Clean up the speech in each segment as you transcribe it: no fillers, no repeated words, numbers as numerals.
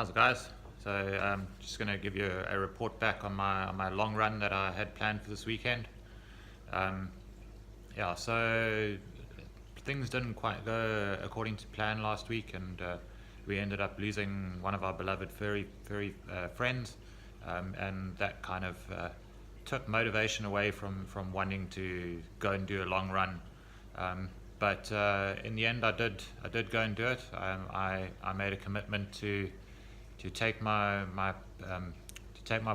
How's it, guys? So just going to give you a report back on my long run that I had planned for this weekend. Um, yeah, so things didn't quite go according to plan last week, and we ended up losing one of our beloved furry friends, and that kind of took motivation away from wanting to go and do a long run. But in the end, I did go and do it. I made a commitment to take my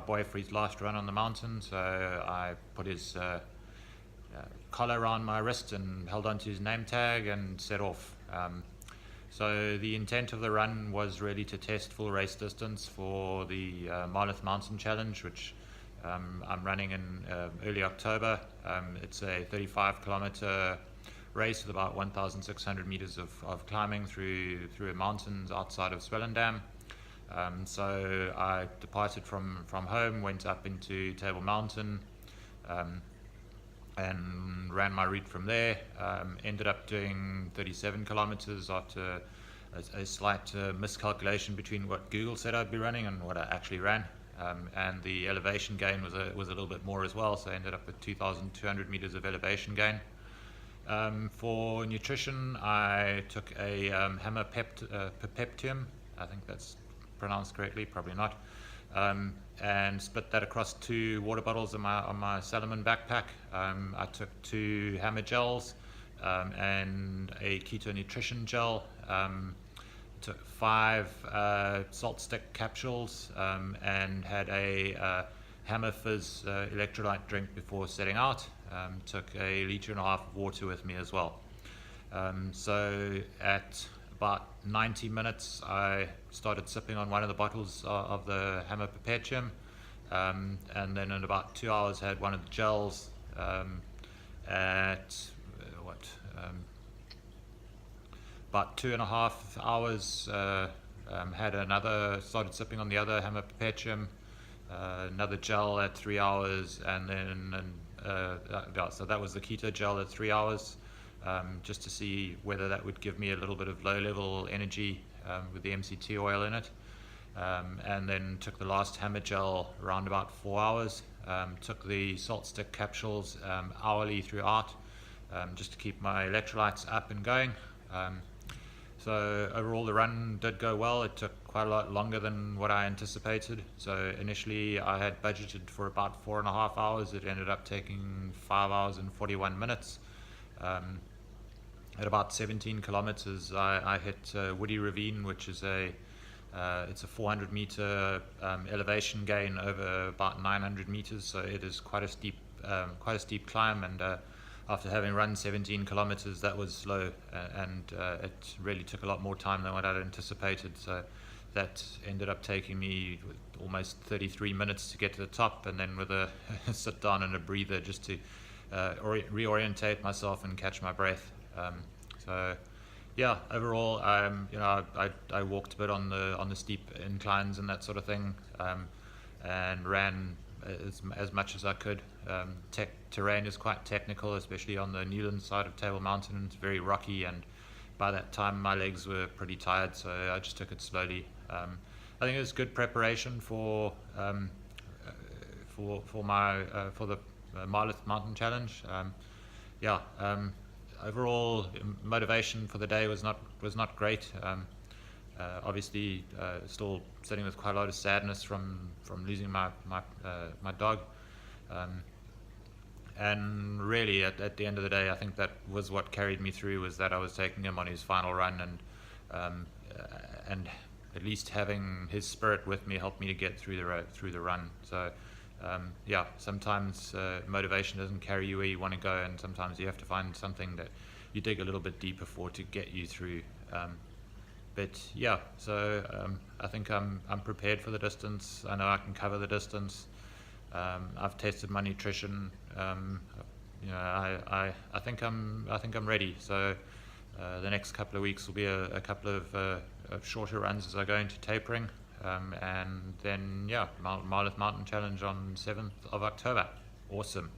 boy for his last run on the mountain. So I put his collar around my wrist and held onto his name tag and set off. So the intent of the run was really to test full race distance for the Marloth Mountain Challenge, which I'm running in early October. It's a 35-kilometer race with about 1,600 meters of climbing through mountains outside of Swellendam. So I departed from home, went up into Table Mountain, and ran my route from there. Ended up doing 37 kilometers after a slight miscalculation between what Google said I'd be running and what I actually ran. And the elevation gain was a little bit more as well, so I ended up with 2,200 meters of elevation gain. For nutrition, I took a Hemapeptium, I think that's pronounced correctly, probably not, and split that across 2 water bottles on my Salomon backpack. I took 2 hammer gels and a keto nutrition gel. Took 5 salt stick capsules and had a Hammer Fizz electrolyte drink before setting out. Took a 1.5 liters of water with me as well. So at about 90 minutes, I started sipping on one of the bottles of the Hammer Perpetuum, and then in about 2 hours had one of the gels. At about 2.5 hours, started sipping on the other Hammer Perpetuum, another gel at 3 hours, and then so that was the keto gel at 3 hours. Just to see whether that would give me a little bit of low-level energy with the MCT oil in it. And then took the last hammer gel around about 4 hours. Took the salt stick capsules hourly throughout, just to keep my electrolytes up and going. So overall the run did go well. It took quite a lot longer than what I anticipated. So initially I had budgeted for about 4.5 hours. It ended up taking 5 hours and 41 minutes. At about 17 kilometers, I hit Woody Ravine, which is it's a 400 meter elevation gain over about 900 meters. So it is quite a steep climb. And after having run 17 kilometers, that was slow, and it really took a lot more time than what I'd anticipated. So that ended up taking me almost 33 minutes to get to the top, and then with a sit down and a breather just to reorientate myself and catch my breath. So yeah, overall, I walked a bit on the steep inclines and that sort of thing, and ran as much as I could. Terrain is quite technical, especially on the Newland side of Table Mountain. It's very rocky, and by that time my legs were pretty tired, so I just took it slowly. I think it was good preparation for the Marloth Mountain Challenge. Overall motivation for the day was not great. Obviously, still sitting with quite a lot of sadness from losing my dog. And really, at the end of the day, I think that was what carried me through, was that I was taking him on his final run, and at least having his spirit with me helped me to get through the run. So sometimes motivation doesn't carry you where you want to go, and sometimes you have to find something that you dig a little bit deeper for to get you through. I think I'm prepared for the distance. I know I can cover the distance. I've tested my nutrition. I think I'm ready. So the next couple of weeks will be a couple of shorter runs as I go into tapering, and then Marloth Mountain Challenge on 7th of October. Awesome.